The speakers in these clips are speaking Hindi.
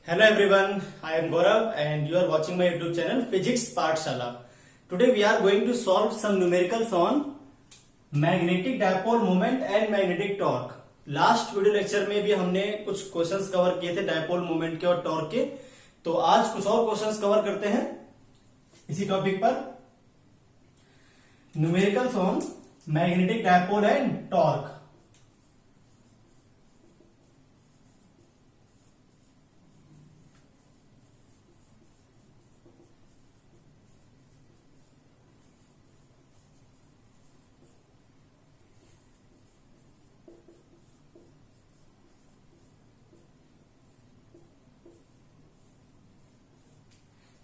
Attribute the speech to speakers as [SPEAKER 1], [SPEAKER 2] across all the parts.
[SPEAKER 1] Hello everyone, I am Gaurav and you are watching my YouTube channel Physics Pathshala. Today we are going to solve some numericals on magnetic dipole moment and magnetic torque. Last video lecture में भी हमने कुछ क्वेश्चंस कवर किए थे डायपोल मोमेंट के और टॉर्क के, तो आज कुछ और क्वेश्चंस कवर करते हैं इसी टॉपिक पर। Numericals on magnetic dipole and torque.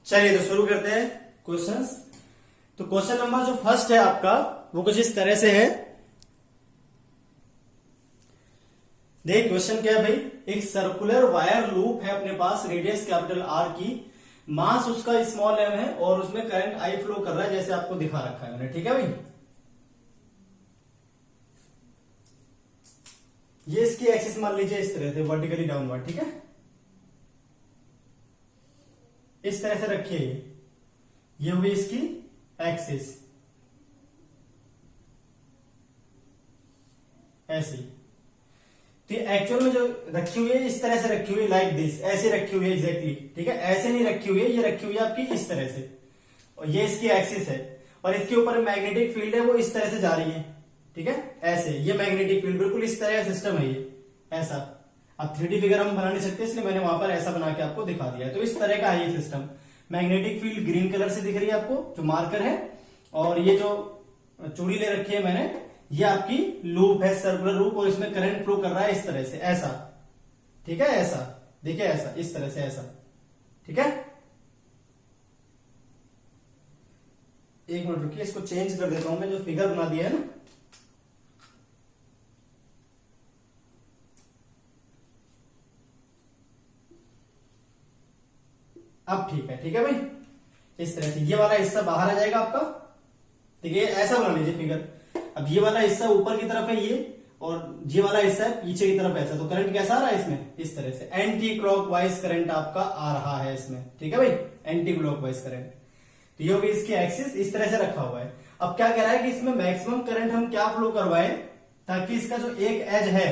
[SPEAKER 1] चलिए तो शुरू करते हैं क्वेश्चंस। तो क्वेश्चन नंबर जो फर्स्ट है आपका वो कुछ इस तरह से है। देख क्वेश्चन क्या है भाई, एक सर्कुलर वायर लूप है अपने पास, रेडियस कैपिटल आर की, मास उसका स्मॉल एम है और उसमें करंट आई फ्लो कर रहा है जैसे आपको दिखा रखा है मैंने, ठीक है भाई। ये इसकी एक्सिस मान लीजिए इस तरह से वर्टिकली डाउनवर्ड, ठीक है, इस तरह से रखिए। ये हुई इसकी एक्सिस, ऐसी। तो एक्चुअल में जो रखी हुई है इस तरह से रखी हुई है, लाइक दिस, ऐसे रखी हुई है एग्जैक्टली, ठीक है। ऐसे नहीं रखी हुई है, ये रखी हुई है आपकी इस तरह से, और ये इसकी एक्सिस है और इसके ऊपर मैग्नेटिक फील्ड है वो इस तरह से जा रही है, ठीक है, ऐसे। ये मैग्नेटिक फील्ड बिल्कुल इस तरह का सिस्टम है ये, ऐसा। अब 3D फिगर हम बना नहीं सकते इसलिए मैंने वहां पर ऐसा बना के आपको दिखा दिया है। तो इस तरह का है ये system. Magnetic field green colour से दिख रही है आपको, जो मार्कर है, और ये जो चूड़ी ले रखी है मैंने, ये आपकी लूप है, सर्कुलर लूप, और इसमें करंट फ्लो कर रहा है इस तरह से, ऐसा, ठीक है, ऐसा देखिए, ऐसा, इस तरह से, ऐसा, ठीक है। एक मिनट रुकिए, इसको चेंज कर देता हूं मैं, जो फिगर बना दिया है ना। अब ठीक है भाई, इस तरह से ये वाला हिस्सा बाहर आ जाएगा आपका, ठीक है, ऐसा बना लीजिए फिगर। अब ये वाला हिस्सा ऊपर की तरफ है ये, और ये वाला हिस्सा है पीछे की तरफ, ऐसा। तो करंट कैसा आ रहा है इसमें, इस तरह से एंटी क्लॉकवाइज करंट आपका आ रहा है इसमें, ठीक है भाई, एंटी क्लॉकवाइज करंट। तो ये होगी इसकी एक्सिस, इस तरह से रखा हुआ है। अब क्या कह रहा है कि इसमें मैक्सिमम करंट हम क्या फ्लो करवाएं ताकि इसका जो एक एज है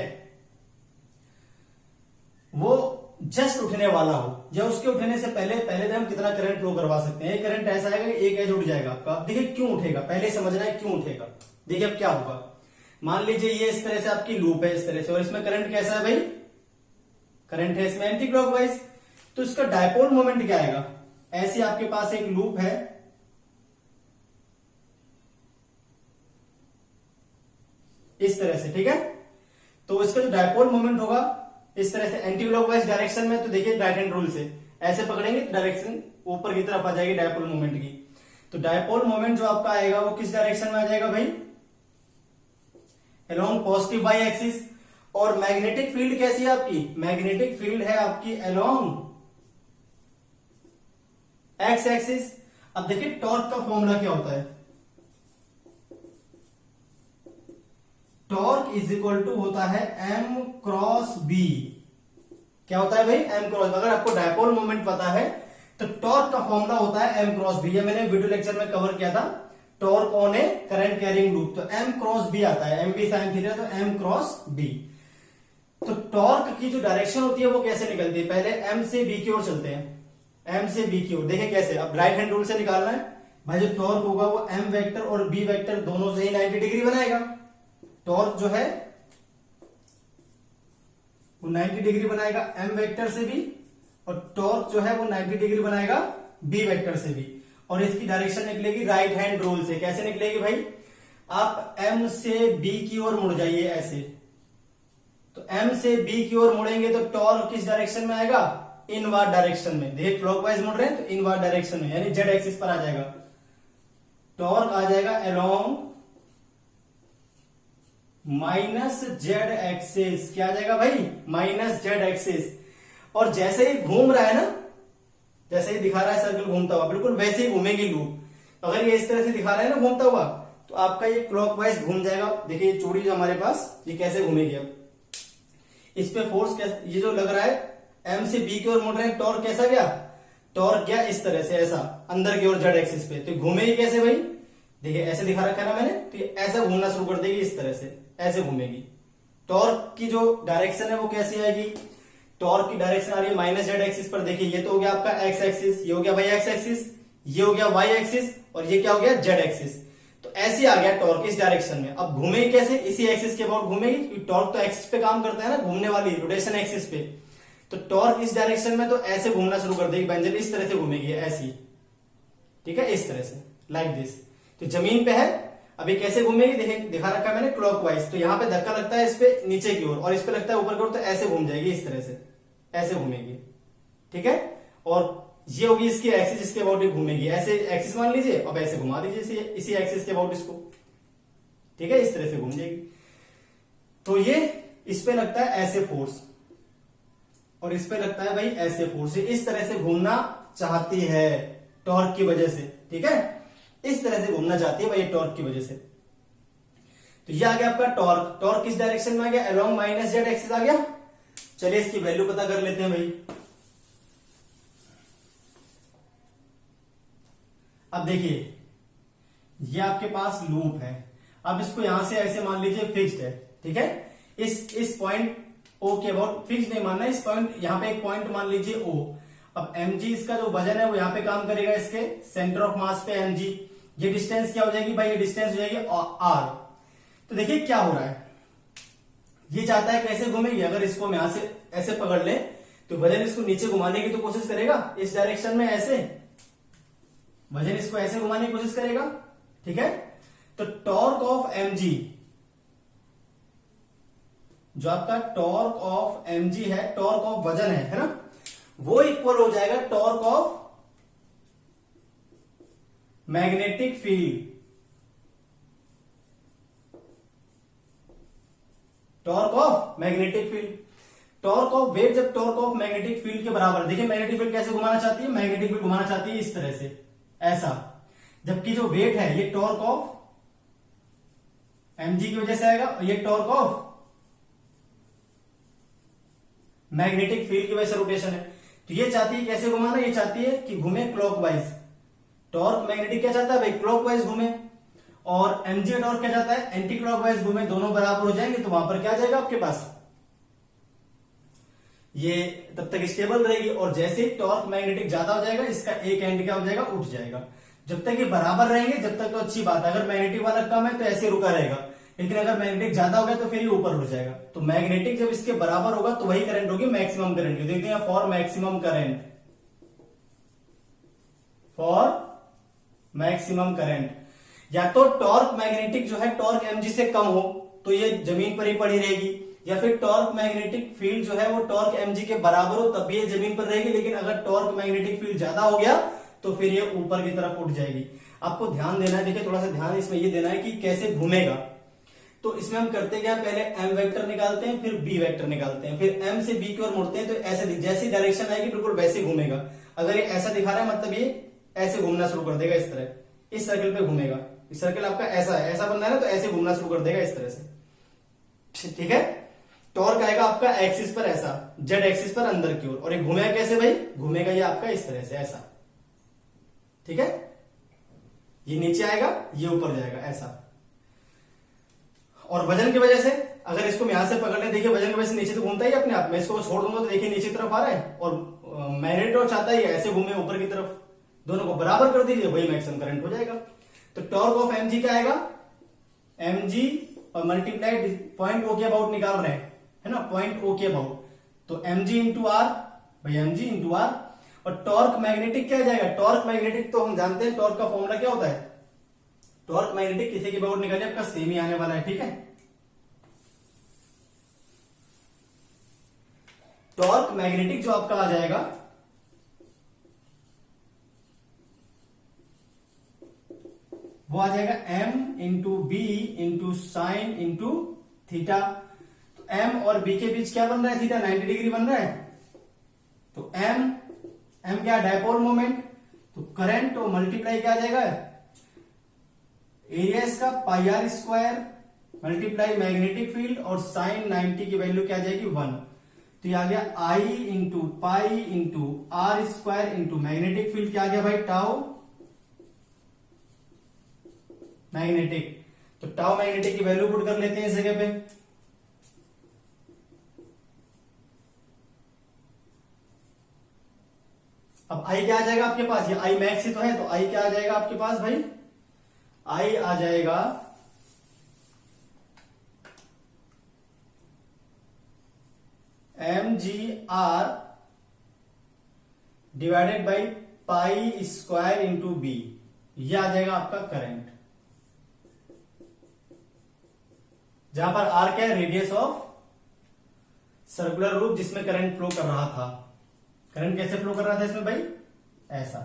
[SPEAKER 1] वो जस्ट उठने वाला हो, या उसके उठने से पहले तो हम कितना करंट फ्लो करवा सकते हैं। एक करंट ऐसा आएगा कि एक एज उठ जाएगा आपका। अब देखिए क्यों उठेगा, पहले समझना है क्यों उठेगा। देखिए अब क्या होगा, मान लीजिए ये इस तरह से आपकी लूप है, इस तरह से, और इसमें करंट कैसा है भाई, करंट है इसमें एंटी क्लॉकवाइज। तो इसका डायपोल मोमेंट क्या आएगा, ऐसे आपके पास एक लूप है, इस तरह से, ठीक है। तो इसका जो डायपोल मोमेंट होगा इस तरह से एंटी क्लॉकवाइज डायरेक्शन में, तो देखिए डायरेक्ट हैंड रूल से ऐसे पकड़ेंगे तो डायरेक्शन ऊपर की तरफ आ जाएगी डायपोल मोमेंट की। तो डायपोल मोमेंट जो आपका आएगा वो किस डायरेक्शन में आ जाएगा भाई, अलोंग पॉजिटिव वाई एक्सिस। और मैग्नेटिक फील्ड कैसी है आपकी, मैग्नेटिक फील्ड है आपकी अलोंग एक्स एक्सिस। अब देखिए टॉर्क का फॉर्मूला क्या होता है, टॉर्क इज इक्वल टू होता है एम क्रॉस बी। क्या होता है भाई, एम क्रॉस। अगर आपको डायपोल मोमेंट पता है तो टॉर्क का फॉर्मूला होता है एम क्रॉस बी। ये मैंने वीडियो लेक्चर में कवर किया था, torque on A current carrying loop. तो एम क्रॉस बी आता है, एम बी साइन थीटा, तो एम क्रॉस बी। तो टॉर्क की जो डायरेक्शन होती है वो कैसे निकलती है, पहले एम से बी की ओर चलते हैं, एम से बी की ओर। देखिए कैसे, अब राइट हैंड रूल से निकालना है भाई। जो टॉर्क होगा वो एम वेक्टर और बी वेक्टर दोनों से ही 90 डिग्री बनाएगा। टॉर्क जो है वो 90 डिग्री बनाएगा एम वेक्टर से भी, और टॉर्क जो है वो 90 डिग्री बनाएगा बी वेक्टर से भी। और इसकी डायरेक्शन निकलेगी राइट हैंड रूल से। कैसे निकलेगी भाई, आप एम से बी की ओर मुड़ जाइए ऐसे। तो एम से बी की ओर मुड़ेंगे तो टॉर्क किस डायरेक्शन में आएगा, इनवर्ड डायरेक्शन में। देखिए क्लॉकवाइज मुड़ रहे हैं तो इनवर्ड डायरेक्शन में, यानी जेड एक्सिस पर आ जाएगा। टॉर्क आ जाएगा अलोंग माइनस जेड एक्सिस। क्या आ जाएगा भाई, माइनस जेड एक्सिस। और जैसे ही घूम रहा है ना, जैसे ही दिखा रहा है सर्कल घूमता हुआ, बिल्कुल वैसे ही घूमेगी लूप। अगर ये इस तरह से दिखा रहा है ना घूमता हुआ, तो आपका ये क्लॉकवाइज घूम जाएगा। देखिए ये चूड़ी जो हमारे पास, ये कैसे घूमेगी। अब इस पे फोर्स कैसे, ये जो लग रहा है एम से बी की ओर मुड़ रहे हैं, टॉर्क कैसा गया, टॉर्क गया इस तरह से, ऐसा अंदर की ओर जेड एक्सिस पे। तो घूमेगी कैसे भाई, देखिए ऐसे दिखा रखा है ना मैंने, तो ये ऐसा घूमना शुरू कर देगी इस तरह से, ऐसे घूमेगी। टॉर्क की जो डायरेक्शन है वो कैसी आएगी, टॉर्क की डायरेक्शन आ रही है माइनस जेड एक्सिस पर। देखिए ये तो हो गया आपका एक्स एक्सिस, ये हो गया भाई एक्स एक्सिस, ये हो गया वाई एक्सिस, और ये क्या हो गया जेड एक्सिस। तो ऐसे आ गया टॉर्क इस डायरेक्शन में। अब घूमेगी कैसे, इसी एक्सिस के अबाउट घूमेगी, क्योंकि टॉर्क तो एक्सिस पे काम करता है ना, घूमने वाली रोटेशन एक्सिस पे। तो टॉर्क इस डायरेक्शन में तो ऐसे घूमना शुरू कर देगी बेंजल, इस तरह से घूमेगी ऐसी, ठीक है, इस तरह से लाइक दिस। तो जमीन पे है, अभी कैसे घूमेगी, देखिए दिखा रखा है मैंने क्लॉकवाइज। तो यहाँ पे धक्का लगता है इस पे नीचे की ओर, और इस पे लगता है ऊपर की ओर, तो ऐसे घूम जाएगी इस तरह से, ऐसे घूमेगी, ठीक है। और ये होगी इसकी एक्सिस, जिसके अबाउट ही घूमेगी, ऐसे एक्सिस मान लीजिए, अब ऐसे घुमा दीजिए इसी एक्सिस के अबाउट इसको, ठीक है, इस तरह से घूम जाएगी। तो ये इस पे लगता है ऐसे फोर्स, और इस पे लगता है भाई ऐसे फोर्स। इस तरह से घूमना चाहती है टॉर्क की वजह से, ठीक है, इस तरह से घूमना चाहती है भाई टॉर्क की वजह से। तो ये आ गया आपका टॉर्क। टॉर्क किस डायरेक्शन में आ गया, अलोंग माइनस जेड एक्सिस आ गया। चलिए इसकी वैल्यू पता कर लेते हैं भाई। अब देखिए ये आपके पास लूप है, अब इसको यहां से ऐसे मान लीजिए फिक्स्ड है, ठीक है, इस पॉइंट ओ के अबाउट, फिक्स नहीं मानना, इस पॉइंट यहां पे एक पॉइंट मान लीजिए ओ। अब mg इसका जो वजन है वो यहां पे काम करेगा इसके सेंटर ऑफ मास पे mg। ये डिस्टेंस क्या हो जाएगी भाई, ये डिस्टेंस हो जाएगी r। तो देखिए क्या हो रहा है, ये चाहता है कैसे घूमेगी, अगर इसको हम यहां से ऐसे पकड़ ले तो वजन इसको नीचे घुमाने की तो कोशिश करेगा इस डायरेक्शन में, ऐसे वजन इसको ऐसे घुमाने की कोशिश करेगा, ठीक है। तो टॉर्क ऑफ mg, जो आपका टॉर्क ऑफ mg है, टॉर्क ऑफ वजन है ना, वो इक्वल हो जाएगा torque of magnetic field. Torque of magnetic field, torque of weight जब टॉर्क ऑफ मैग्नेटिक फील्ड के बराबर, देखिए मैग्नेटिक फील्ड कैसे घुमाना चाहती है, मैग्नेटिक फील्ड घुमाना चाहती है इस तरह से, ऐसा। जबकि जो वेट है ये टॉर्क ऑफ mg की वजह से आएगा, और ये टॉर्क ऑफ मैग्नेटिक फील्ड की वजह से रोटेशन है। तो ये चाहती है कैसे घुमाना, ये चाहती है कि घूमे क्लॉकवाइज। टॉर्क मैग्नेटिक क्या चाहता है भाई, क्लॉकवाइज घूमे, और mg टॉर्क क्या चाहता है, एंटी क्लॉकवाइज घूमे। दोनों बराबर हो जाएंगे तो वहां पर क्या आ जाएगा आपके पास, ये तब तक स्टेबल रहेगी। और जैसे ही टॉर्क मैग्नेटिक ज्यादा हो जाएगा, इसका एक एंड क्या हो जाएगा, उठ जाएगा। जब तक ये बराबर रहेंगे जब तक तो अच्छी बात है, अगर मैग्नेटिक वाला कम है तो ऐसे रुका रहेगा, लेकिन अगर मैग्नेटिक ज्यादा हो गया तो फिर ये ऊपर हो जाएगा। तो मैग्नेटिक जब इसके बराबर होगा तो वही करंट होगी मैक्सिमम करंट। देखते हैं for maximum current, for maximum current, या तो टॉर्क मैग्नेटिक जो है टॉर्क mg से कम हो तो ये जमीन पर ही पड़ी रहेगी, या फिर टॉर्क मैग्नेटिक फील्ड जो है वो टॉर्क mg के बराबर हो तब ये जमीन पर रहेगी। लेकिन अगर टॉर्क मैग्नेटिक फील्ड ज्यादा हो गया तो फिर ये ऊपर की तरफ उठ जाएगी। आपको ध्यान देना है, देखिए थोड़ा सा ध्यान इसमें ये देना है कि कैसे घूमेगा। तो इसमें हम करते क्या, पहले m वेक्टर निकालते हैं, फिर b वेक्टर निकालते हैं, फिर m से b की ओर मुड़ते हैं। तो ऐसे जैसी डायरेक्शन आएगी बिल्कुल वैसे घूमेगा। अगर ये ऐसा दिखा रहा है मतलब ये ऐसे घूमना शुरू कर देगा इस तरह, इस सर्कल पे घूमेगा। इस सर्कल आपका ऐसा है, ऐसा बनना है ना, तो ऐसे घूमना शुरू कर देगा इस तरह से, ठीक है। टॉर्क आएगा आपका एक्सिस पर ऐसा, जेड एक्सिस पर अंदर की ओर, और ये घूमेगा कैसे भाई, घूमेगा ये आपका इस तरह से ऐसा, ठीक है। ये नीचे आएगा, ये ऊपर जाएगा ऐसा। और वजन की वजह से अगर इसको हम यहां से पकड़ ले, देखिए वजन की वजह से नीचे तो घूमता ही अपने आप। मैं इसको छोड़ दूंगा तो देखिए नीचे की तरफ आ रहा है, और मैग्नेट चाहता है ऐसे घूमे ऊपर की तरफ। दोनों को बराबर कर दीजिए, वही मैक्सिमम करंट हो जाएगा। तो टॉर्क ऑफ mg क्या आएगा, mg और मल्टीप्लाइड पॉइंट ओ के अबाउट निकाल रहे हैं, है ना, पॉइंट ओ के अबाउट। तो mg इंटू आर, भाई mg इंटू आर। और टॉर्क मैग्नेटिक क्या जाएगा, टॉर्क मैग्नेटिक तो हम जानते हैं टॉर्क का फॉर्मूला क्या होता है। टॉर्क मैग्नेटिक किसी के अबाउट निकालिए, आपका सेम ही आने वाला है, ठीक है। टॉर्क मैग्नेटिक जो आपका आ जाएगा वो आ जाएगा m into B into sine into theta. तो m और b के बीच क्या बन रहा है, थीटा 90 डिग्री बन रहा है। तो m क्या, डायपोल मोमेंट। तो करंट और मल्टीप्लाई क्या आ जाएगा, एरिया इसका pi r square multiply magnetic field, और साइन 90 की वैल्यू क्या आ जाएगी 1। तो ये आ गया I into pi into R square into magnetic field क्या आ गया भाई, टाउ मैग्नेटिक। तो टाउ मैग्नेटिक की वैल्यू पुट कर लेते हैं इस जगह पे। अब आई क्या आ जाएगा आपके पास, ये आई मैक्स ही तो है, तो आई क्या आ जाएगा आपके पास भाई, आई आ जाएगा mgr divided by pi square into B, ये आ जाएगा आपका करंट, जहां पर आर क्या है, रेडियस ऑफ सर्कुलर रूप जिसमें करंट फ्लो कर रहा था। करंट कैसे फ्लो कर रहा था इसमें भाई, ऐसा।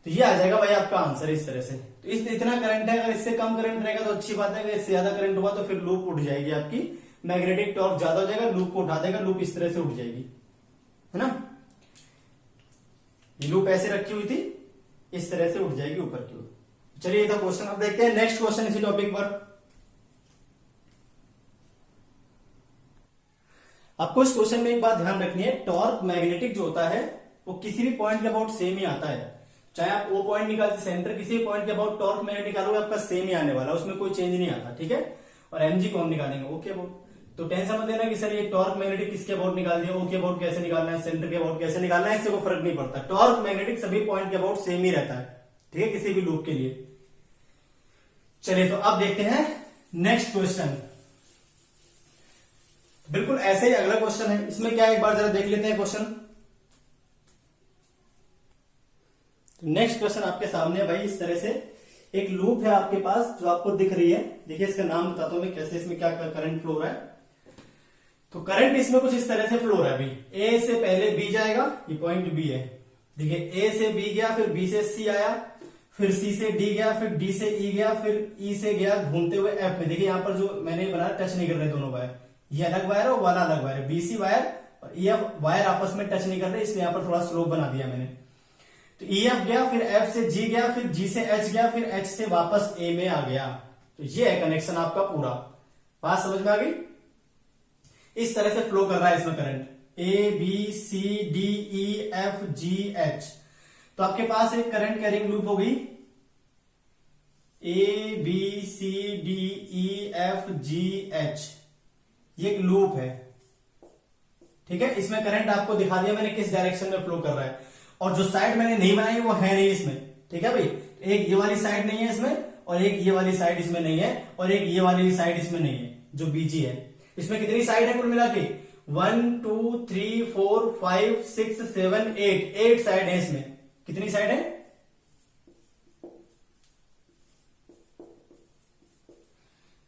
[SPEAKER 1] तो ये आ जाएगा भाई आपका आंसर इस तरह से। तो इस इतना करंट है, अगर इससे कम करंट रहेगा तो अच्छी बात है, अगर इससे ज्यादा करंट हुआ तो फिर लूप उठ जाएगी आपकी, मैग्नेटिक टॉर्क ज्यादा हो जाएगा, लूप को उठा देगा, लूप इस तरह से उठ जाएगी, है ना। ये लूप ऐसे रखी हुई थी, इस तरह से उठ जाएगी ऊपर की ओर। चलिए ये था क्वेश्चन। अब देखते हैं नेक्स्ट क्वेश्चन इसी टॉपिक पर। आपको इस क्वेश्चन में एक बात ध्यान रखनी है, टॉर्क मैग्नेटिक जो होता है वो किसी भी पॉइंट के अबाउट सेम ही आता है। चाहे आप ओ पॉइंट निकालते सेंटर, किसी भी पॉइंट के अबाउट टॉर्क मैग्नेटिक निकालोगे आपका सेम ही आने वाला, उसमें कोई चेंज नहीं आता, ठीक है। और एमजी को हम निकालेंगे ओके अबाउट। तो टेंशन मत लेना कि सर ये टॉर्क मैग्नेटिक किसके अबाउट निकाल दिया, ओ के अबाउट कैसे निकालना है, सेंटर के अबाउट कैसे निकालना है, इससे कोई फर्क नहीं पड़ता। टॉर्क मैग्नेटिक सभी पॉइंट के अबाउट सेम ही रहता है, ठीक है, किसी भी लूप के लिए। चलिए तो अब देखते हैं नेक्स्ट क्वेश्चन। बिल्कुल ऐसे ही अगला क्वेश्चन है, इसमें क्या है एक बार जरा देख लेते हैं क्वेश्चन। नेक्स्ट क्वेश्चन आपके सामने है भाई, इस तरह से एक लूप है आपके पास जो आपको दिख रही है। देखिए इसका नाम बताता हूं मैं कैसे, इसमें क्या करंट फ्लो हो रहा है। तो करंट इसमें कुछ इस तरह से फ्लो हो रहा है भाई। ए से पहले बी जाएगा, ये पॉइंट बी है, देखिए ए से बी गया, फिर बी से सी आया, फिर सी से डी गया, फिर डी से ई गया, फिर ई से गया घूमते हुए एफ में। देखिए यहां पर जो मैंने बनाया टच नहीं कर रहे दोनों वायर, ये अलग वायर और वाला अलग वायर है, बीसी वायर और ई एफ वायर आपस में टच नहीं कर रहे, इसलिए यहां पर थोड़ा स्लोप बना दिया मैंने। तो ई एफ गया, फिर एफ से जी गया, फिर जी से एच गया, फिर एच से वापस ए में आ गया। तो ये है कनेक्शन आपका पूरा। बात समझ में आ गई। इस तरह से फ्लो कर रहा है इसमें current, A B C D E F G H. तो आपके पास एक करंट कैरिंग लूप हो गई, A B C D E F G H, ये एक लूप है, ठीक है। इसमें करंट आपको दिखा दिया मैंने किस डायरेक्शन में फ्लो कर रहा है, और जो साइड मैंने नहीं बनाई वो है नहीं इसमें, ठीक है भाई। एक ये वाली साइड नहीं है इसमें, और एक ये वाली साइड इसमें नहीं है, और एक ये वाली साइड इसमें नहीं है जो बीजी है। इसमें कितनी साइड है कुल मिला के, 1 2 3 4 5 6 7 8 साइड है इसमें। कितनी साइड है,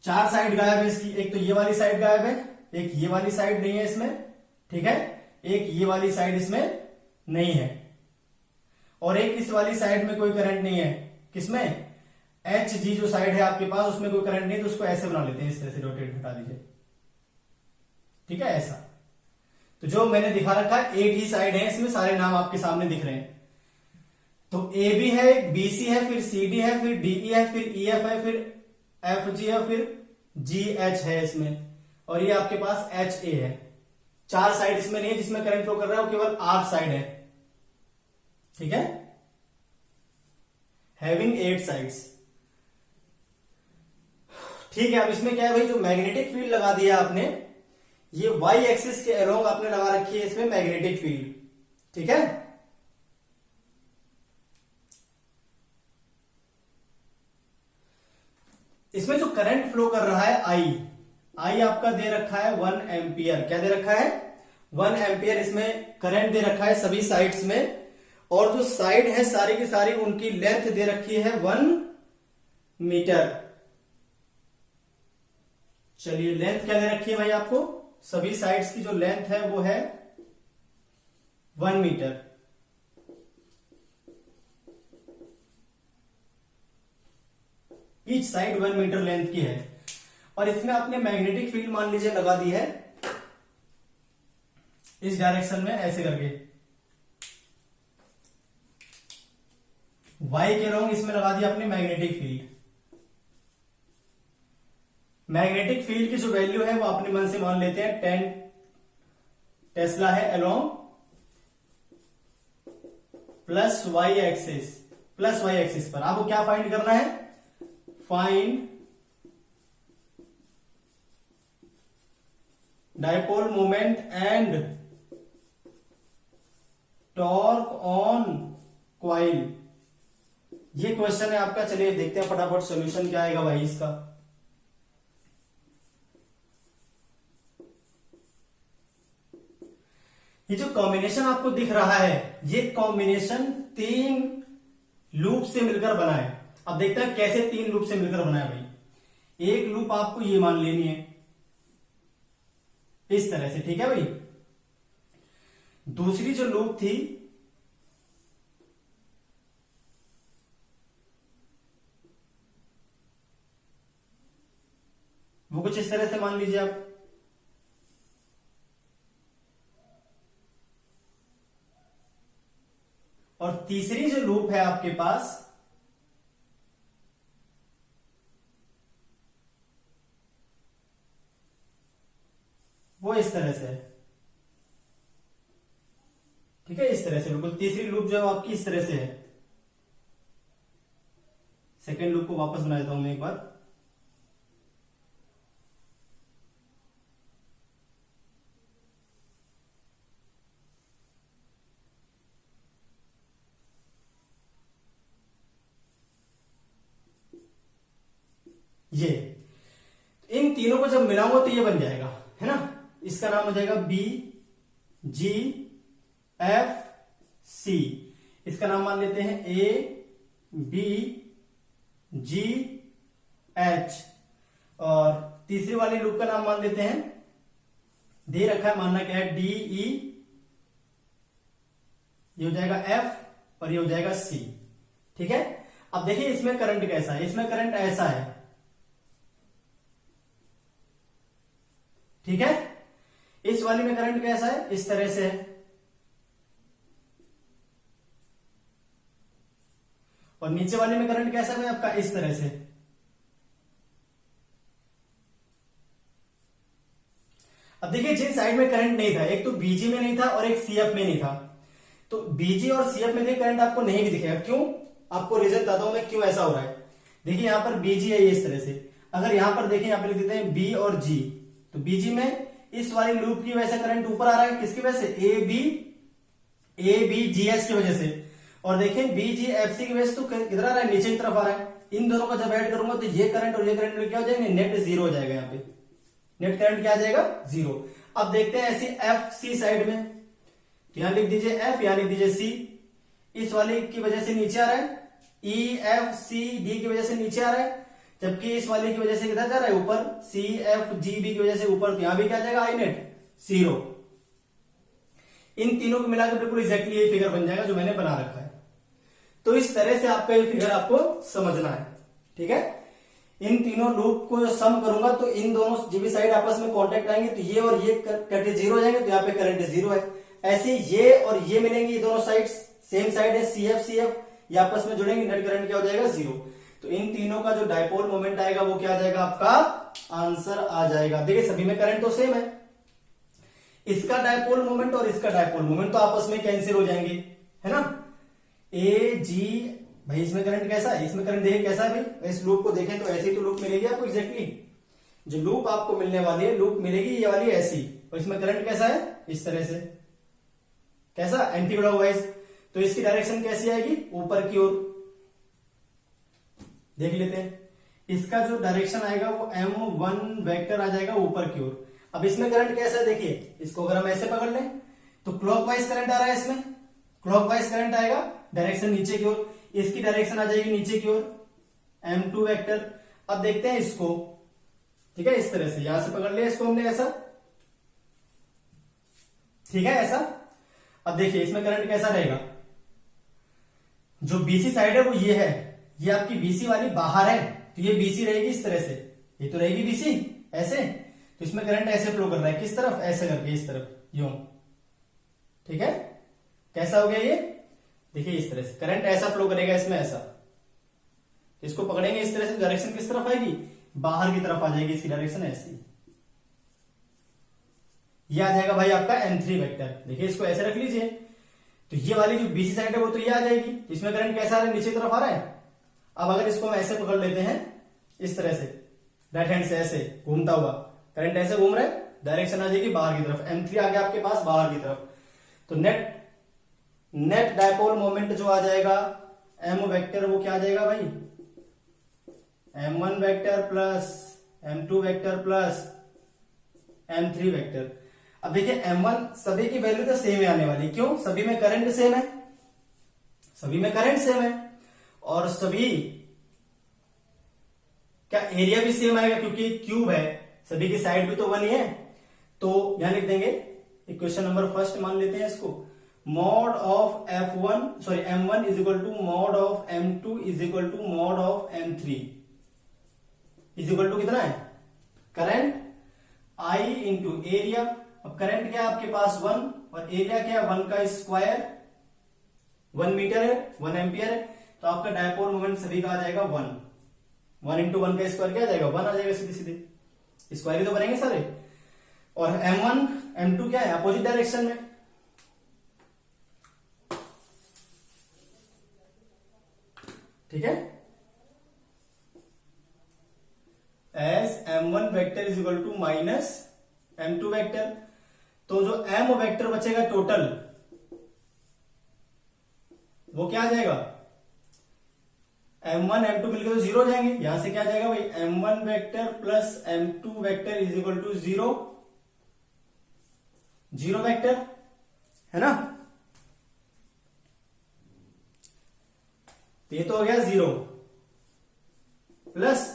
[SPEAKER 1] 4 साइड गायब है इसकी। एक तो ये वाली साइड गायब है, एक ये वाली साइड नहीं है इसमें, ठीक है, एक ये वाली साइड इसमें नहीं है, और एक इस वाली साइड में कोई करंट नहीं है। किसमें, एच जी जो साइड है आपके पास उसमें कोई करंट नहीं, तो उसको ऐसे बना लेते हैं, इस तरह से रोटेट हटा दीजिए, ठीक है ऐसा। तो जो मैंने दिखा रखा है 8 ही साइड है इसमें, सारे नाम आपके सामने दिख रहे हैं। तो ए बी है, बी सी है, फिर सी डी है, फिर डीई है, फिर ई एफ है, फिर एफ जी है, फिर जी एच है इसमें, और ये आपके पास एच ए है। 4 साइड इसमें नहीं है जिसमें करंट फ्लो कर रहा है, वो केवल 8 साइड है, ठीक है, हैविंग 8 साइड्स, ठीक है। अब इसमें क्या है भाई, जो मैग्नेटिक फील्ड लगा दिया आपने, ये वाई एक्सिस के अलोंग आपने लगा रखी है इसमें मैग्नेटिक फील्ड, ठीक है। इसमें जो करंट फ्लो कर रहा है आई आपका दे रखा है 1 एम्पियर। क्या दे रखा है, 1 एम्पियर इसमें करंट दे रखा है सभी साइड्स में, और जो साइड है सारी की सारी उनकी लेंथ दे रखी है 1 मीटर। चलिए लेंथ क्या दे रखी है भाई आपको, सभी साइड्स की जो लेंथ है वो है 1 metre. Each side 1 metre length की है, और इसमें आपने मैग्नेटिक फील्ड मान लीजिए लगा दी है इस डायरेक्शन में ऐसे करके, वाई के अलोंग इसमें लगा दिया आपने मैग्नेटिक फील्ड। मैग्नेटिक फील्ड की जो वैल्यू है वो अपने मन से मान लेते हैं टेस्ला है अलोंग प्लस वाई एक्सिस पर। आपको क्या फाइंड करना है? Find dipole moment and torque on coil. ये क्वेश्चन है आपका। चलिए देखते हैं फटाफट सॉल्यूशन क्या आएगा भाई इसका। ये जो कॉम्बिनेशन आपको दिख रहा है, ये कॉम्बिनेशन 3 लूप से मिलकर बना है। अब देखते हैं कैसे 3 लूप से मिलकर बना है भाई। एक लूप आपको ये मान लेनी है इस तरह से, ठीक है भाई। दूसरी जो लूप थी वो कुछ इस तरह से मान लीजिए आप। और तीसरी जो लूप है आपके पास वो इस तरह से है, ठीक है, इस तरह से। बिल्कुल तीसरी लूप जो है आपकी इस तरह से है। सेकेंड लूप को वापस बना देता हूं मैं एक बार। ये इन तीनों को जब मिलाऊंगा तो ये बन जाएगा, है ना। इसका नाम हो जाएगा बी जी एफ सी। इसका नाम मान लेते हैं ए बी जी एच। और तीसरी वाली लूप का नाम मान लेते हैं, दे रखा है, मानना क्या है, डी ई। ये हो जाएगा एफ और ये हो जाएगा सी, ठीक है। अब देखिए इसमें करंट कैसा है। इसमें करंट ऐसा है, ठीक है। इस वाली में करंट कैसा है? इस तरह से है। और नीचे वाले में करंट कैसा है आपका? इस तरह से। अब देखिए जिन साइड में करंट नहीं था, एक तो बीजी में नहीं था और एक सीएफ में नहीं था, तो बीजी और सीएफ में देखिए करंट आपको नहीं भी दिखेगा। क्यों? आपको रीजन बताता हूं मैं क्यों ऐसा हो रहा है। देखिए यहां पर बीजी है ये इस तरह से। अगर यहां पर देखिए, यहां पर लिख देते हैं बी और जी, तो बीजी में इस वाली लूप की वजह से करंट ऊपर आ रहा है। किसकी वजह से? ए बी जी एच की वजह से। और देखें बी जी एफ सी की वजह से तो किधर आ रहा है? नीचे की तरफ आ रहा है। इन दोनों को जब ऐड करूंगा तो ये करंट और ये करंट क्या हो जाएंगे? नेट जीरो हो जाएगा। यहाँ पे नेट करंट क्या आ जाएगा? जीरो। अब देखते हैं ऐसी एफ सी साइड में, तो यहां लिख दीजिए एफ, यहां लिख दीजिए सी। इस वाले की वजह से नीचे आ रहा है, ई एफ सी डी की वजह से नीचे आ रहा है, जबकि इस वाले की वजह से किधर जा रहा है? ऊपर, सी एफ जी बी की वजह से ऊपर। तो यहां भी क्या जाएगा? आई नेट जीरो। इन तीनों को मिलाकर बिल्कुल एग्जैक्टली ये फिगर बन जाएगा जो मैंने बना रखा है। तो इस तरह से आपका ये फिगर आपको समझना है, ठीक है। इन तीनों लूप को सम करूंगा तो इन दोनों जो भी साइड आपस में कांटेक्ट आएंगे तो ये और ये कटे जीरो हो जाएंगे, तो यहाँ पे करंट जीरो है। ऐसे ये और ये मिलेंगे, ये दोनों साइड सेम साइड है, सी एफ ये आपस में जुड़ेंगे, नेट करंट क्या हो जाएगा? जीरो। तो इन तीनों का जो डायपोल मोमेंट आएगा वो क्या आ जाएगा? आपका आंसर आ जाएगा। देखिए सभी में करंट तो सेम है, इसका डायपोल मोमेंट और इसका डायपोल मोमेंट तो आपस में कैंसिल हो जाएंगे, है ना। ए जी भाई, इसमें करंट कैसा है? इसमें करंट देखिए कैसा है भाई। इस लूप को देखें तो ऐसी तो लूप मिलेगी आपको एग्जैक्टली। जो लूप आपको मिलने वाली है, लूप मिलेगी ये वाली ऐसी, और इसमें करंट कैसा है? इस तरह से। कैसा? Anti clockwise. तो इसकी डायरेक्शन कैसी आएगी? ऊपर की ओर। देख लेते हैं, इसका जो डायरेक्शन आएगा वो m1 वेक्टर आ जाएगा ऊपर की ओर। अब इसमें करंट कैसा है? देखिए इसको अगर हम ऐसे पकड़ लें तो क्लॉकवाइज करंट आ रहा है, इसमें क्लॉकवाइज करंट आएगा, डायरेक्शन नीचे की ओर। इसकी डायरेक्शन आ जाएगी नीचे की ओर, m2 वेक्टर। अब देखते हैं इसको, ठीक है, इस तरह से यहां से पकड़ लिया इसको हमने ऐसा, ठीक है, ऐसा। अब देखिए इसमें करंट कैसा रहेगा? जो बीसी साइड है वो ये है, ये आपकी बीसी वाली बाहर है, तो ये बीसी रहेगी इस तरह से, ये तो रहेगी बीसी ऐसे। तो इसमें करंट ऐसे फ्लो कर रहा है, किस तरफ? ऐसे करके इस तरफ, यूं, ठीक है। कैसा हो गया ये? देखिए इस तरह से करंट ऐसा फ्लो करेगा इसमें, ऐसा। इसको पकड़ेंगे इस तरह से, डायरेक्शन किस तरफ आएगी? बाहर की तरफ आ जाएगी, इसकी डायरेक्शन ऐसी, ये आ जाएगा भाई आपका M3 वेक्टर। देखिए इसको ऐसे रख लीजिए, तो ये वाली जो BC साइड है वो तो ये आ जाएगी, इसमें करंट कैसा आ रहा है, नीचे की तरफ आ रहा है। अब अगर इसको हम ऐसे पकड़ लेते हैं इस तरह से, राइट हैंड से ऐसे घूमता हुआ, करंट ऐसे घूम रहा है, डायरेक्शन आ जाएगी बाहर की तरफ, M3 आ गया आपके पास बाहर की तरफ। तो नेट डायपोल मोमेंट जो आ जाएगा M वेक्टर, वो क्या आ जाएगा भाई, M1 vector plus M2 vector plus M3 vector. अब देखिए M1 सभी की वैल्यू तो सेम ही आने वाली, क्यों, सभी में करंट सेम है, सभी में करंट सेम है, और सभी क्या एरिया भी सेम आएगा, क्योंकि क्यूब है, सभी की साइड भी तो 1 ही है। तो यहां लिख देंगे इक्वेशन नंबर फर्स्ट मान लेते हैं इसको, mod of M1 is equal to mod of M2 is equal to mod of M3 is equal to कितना है, करंट I इंटू एरिया। अब करंट क्या है आपके पास 1, और एरिया क्या है 1 का स्क्वायर, 1 मीटर है, 1 एम्पियर है, तो आपका डायपोल मोमेंट सभी का आ जाएगा 1 इंटू 1 का स्क्वायर क्या आ जाएगा, 1 आ जाएगा, सीधे सीधे स्क्वायर ही तो बनेंगे सारे। और M1 M2 क्या है, अपोजिट डायरेक्शन में, ठीक है, as M1 vector is equal to minus M2 vector. तो जो M वेक्टर बचेगा टोटल, वो क्या आ जाएगा, M1 M2 मिलकर तो 0 हो जाएंगे, यहां से क्या आ जाएगा भाई, M1 vector plus M2 vector is equal to 0 vector, है ना। तो ये तो हो गया 0 प्लस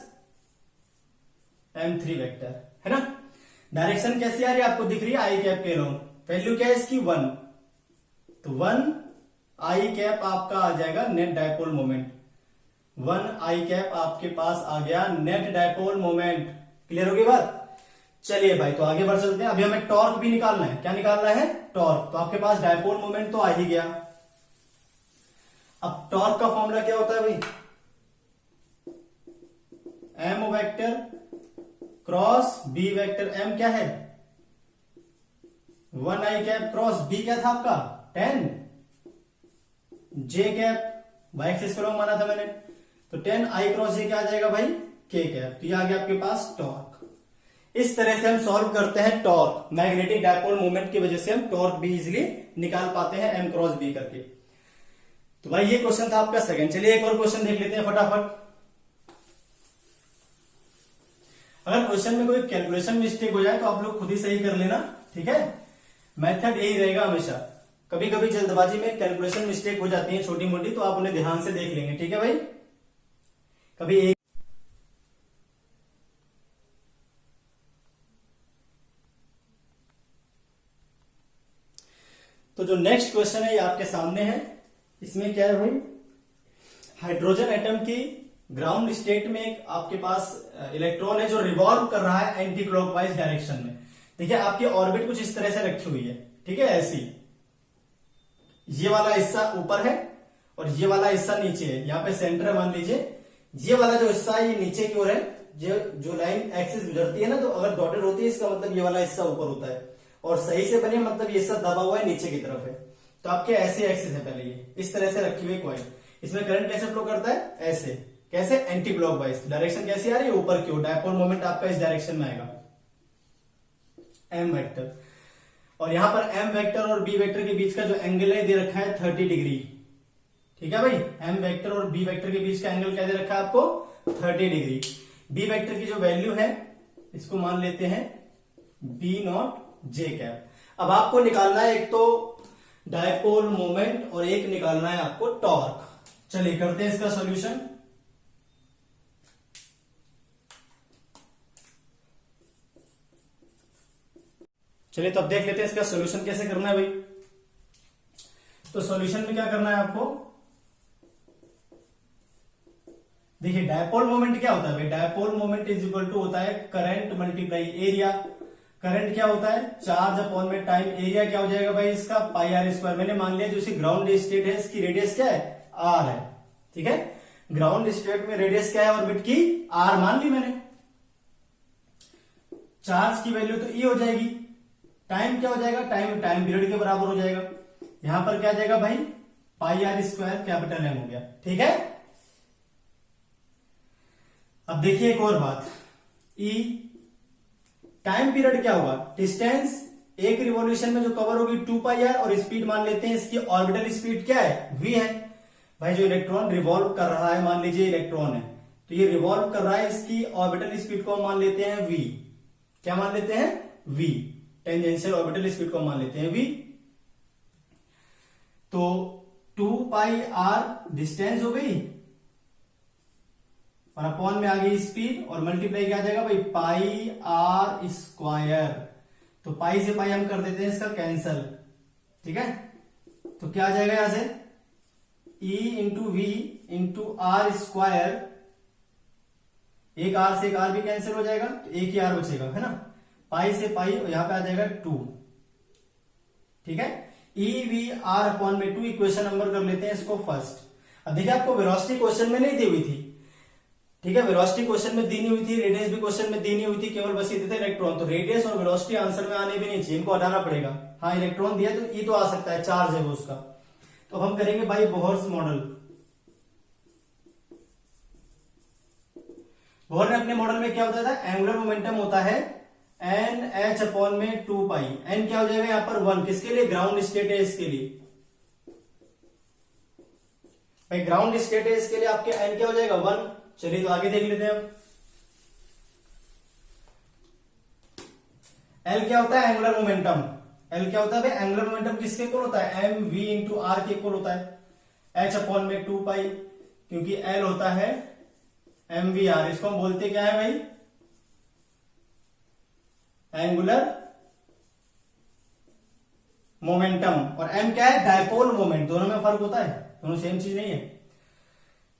[SPEAKER 1] M3 वेक्टर, है ना। डायरेक्शन कैसी आ रही है आपको दिख रही है, आई कैप के लोग, वैल्यू क्या है इसकी 1, तो 1 आई कैप आपका आ जाएगा नेट डायपोल मोमेंट, 1 आई कैप आपके पास आ गया नेट डायपोल मोमेंट। क्लियर होगी बात। चलिए भाई, तो आगे बढ़ चलते हैं। अभी हमें टॉर्क भी निकालना है, क्या निकालना है, टॉर्क। तो आपके पास डायपोल मोमेंट तो आ ही गया। अब टॉर्क का फॉर्मूला क्या होता है भाई, M vector cross B vector. M क्या है 1 आई कैप क्रॉस B क्या था आपका 10 J कैप, y एक्सिस को माना था मैंने, तो 10 I क्रॉस J क्या आ जाएगा भाई K कैप। तो ये आ गया आपके पास टॉर्क। इस तरह से हम सॉल्व करते हैं टॉर्क, मैग्नेटिक डायपोल मोमेंट की वजह से हम टॉर्क भी इजीली निकाल पाते हैं M क्रॉस B करके। तो भाई ये क्वेश्चन था आपका सेकंड। चलिए एक और क्वेश्चन देख लेते हैं फटाफट। अगर क्वेश्चन में कोई कैलकुलेशन मिस्टेक हो जाए तो आप लोग खुद ही सही कर लेना, ठीक है। मेथड यही रहेगा हमेशा। कभी कभी जल्दबाजी में कैलकुलेशन मिस्टेक हो जाती है छोटी मोटी, तो आप उन्हें ध्यान से देख लेंगे, ठीक है भाई। कभी एक तो जो नेक्स्ट क्वेश्चन है ये आपके सामने है। इसमें क्या है भाई, हाइड्रोजन एटम की ग्राउंड स्टेट में एक आपके पास इलेक्ट्रॉन है जो रिवॉल्व कर रहा है एंटी क्लॉकवाइज डायरेक्शन में। देखिए आपकी ऑर्बिट कुछ इस तरह से रखी हुई है, ठीक है, ऐसी। ये वाला हिस्सा ऊपर है और ये वाला हिस्सा नीचे है। यहाँ पे सेंटर है मान लीजिए, ये वाला जो हिस्सा है ये नीचे की ओर है। जो लाइन एक्सिस गुजरती है ना, तो अगर डॉटेड होती है इसका मतलब ये वाला हिस्सा ऊपर होता है, और सही से बने मतलब ये हिस्सा दबा हुआ है नीचे की तरफ है। तो आपके ऐसे एक्सिस है, पहले ये इस तरह से रखी हुई कॉइल। इसमें करंट कैसे फ्लो करता है, ऐसे। कैसे, एंटी क्लॉकवाइज। डायरेक्शन कैसी आ रही है, ऊपर की ओर। डायपोल मोमेंट आपका इस डायरेक्शन में आएगा, M वेक्टर। और यहां पर M वेक्टर और B वेक्टर के बीच का जो एंगल है दे रखा है 30 डिग्री, ठीक है भाई। M वेक्टर और B वेक्टर के बीच का एंगल क्या दे रखा है आपको, 30 डिग्री। B वेक्टर की जो वैल्यू है इसको मान लेते हैं B0 J कैप। अब आपको निकालना है एक तो डायपोल मोमेंट और एक निकालना है आपको टॉर्क। चलिए करते हैं इसका सॉल्यूशन। चलिए तो अब देख लेते हैं इसका सॉल्यूशन कैसे करना है भाई। तो सॉल्यूशन में क्या करना है आपको, देखिए डायपोल मोमेंट क्या होता है भाई, dipole moment is equal to होता है करंट मल्टीप्लाई एरिया। करंट क्या होता है, चार्ज अपॉन में टाइम। एरिया क्या हो जाएगा भाई इसका, पाई आर स्क्वायर। मैंने मान लिया जो इसकी ग्राउंड स्टेट है इसकी रेडियस क्या है, आर है, ठीक है। ग्राउंड स्टेट में रेडियस क्या है ऑर्बिट की, आर मान ली मैंने। चार्ज की वैल्यू तो ई हो जाएगी, टाइम क्या हो जाएगा, टाइम टाइम पीरियड के बराबर हो जाएगा। यहां पर क्या आ जाएगा भाई, पाई आर स्क्वायर कैपिटल एम हो गया। ठीक है, अब देखिए एक और बात, ई टाइम पीरियड क्या होगा, डिस्टेंस एक रिवॉल्यूशन में जो कवर होगी 2 पाई आर, और स्पीड मान लेते हैं इसकी ऑर्बिटल स्पीड क्या है, v है। भाई जो इलेक्ट्रॉन रिवॉल्व कर रहा है, मान लीजिए इलेक्ट्रॉन है, तो ये रिवॉल्व कर रहा है, इसकी ऑर्बिटल स्पीड को हम मान लेते हैं v। क्या मान लेते हैं, v। टेंजेंशियल ऑर्बिटल स्पीड को मान लेते हैं v। तो 2 पाई आर डिस्टेंस हो गई, और अपॉन में आ गई स्पीड, और मल्टीप्लाई क्या आ जाएगा भाई, पाई आर स्क्वायर। तो पाई से पाई हम कर देते हैं इसका कैंसल। ठीक है, तो क्या आ जाएगा यहां से, E into V into R square, एक आर से एक आर भी कैंसिल हो जाएगा, तो एक ही आर बचेगा, है ना। पाई से पाई, और यहां पे आ जाएगा 2। ठीक है, ई वी आर अपॉन में 2, इक्वेशन नंबर कर लेते हैं इसको फर्स्ट। अब देखिए आपको वेलोसिटी क्वेश्चन में नहीं दी हुई थी। ठीक है, वेलोसिटी क्वेश्चन में दी नहीं हुई थी, रेडियस भी क्वेश्चन में दी नहीं हुई थी, केवल बस ये थे इलेक्ट्रॉन। तो रेडियस और वेलोसिटी आंसर में आने भी नहीं चाहिए, इनको हटाना पड़ेगा। हाँ इलेक्ट्रॉन दिया तो ई तो आ सकता है, चार्ज है वो उसका। तो हम करेंगे भाई बोहर्स मॉडल। बोहर ने अपने मॉडल में क्या होता था, एंगुलर मोमेंटम होता है एन एच अपॉन में 2 पाई। एन क्या हो जाएगा यहाँ पर 1, किसके लिए, ग्राउंड स्टेट है इसके लिए। भाई ग्राउंड स्टेट है इसके लिए आपके एन क्या हो जाएगा 1। चलिए तो आगे देख लेते हैं अब। एल क्या होता है, एंगुलर मोमेंटम। एल क्या होता है भाई, एंगुलर मोमेंटम किसके इक्वल होता है, एम वी इंटू आर के इक्वल होता है। एच अपॉन में 2 पाई, क्योंकि एल होता है एम वी आर। इसको हम बोलते क्या है भाई, एंगुलर मोमेंटम। और एम क्या है, डायपोल मोमेंट। दोनों में फर्क होता है, दोनों सेम चीज नहीं है।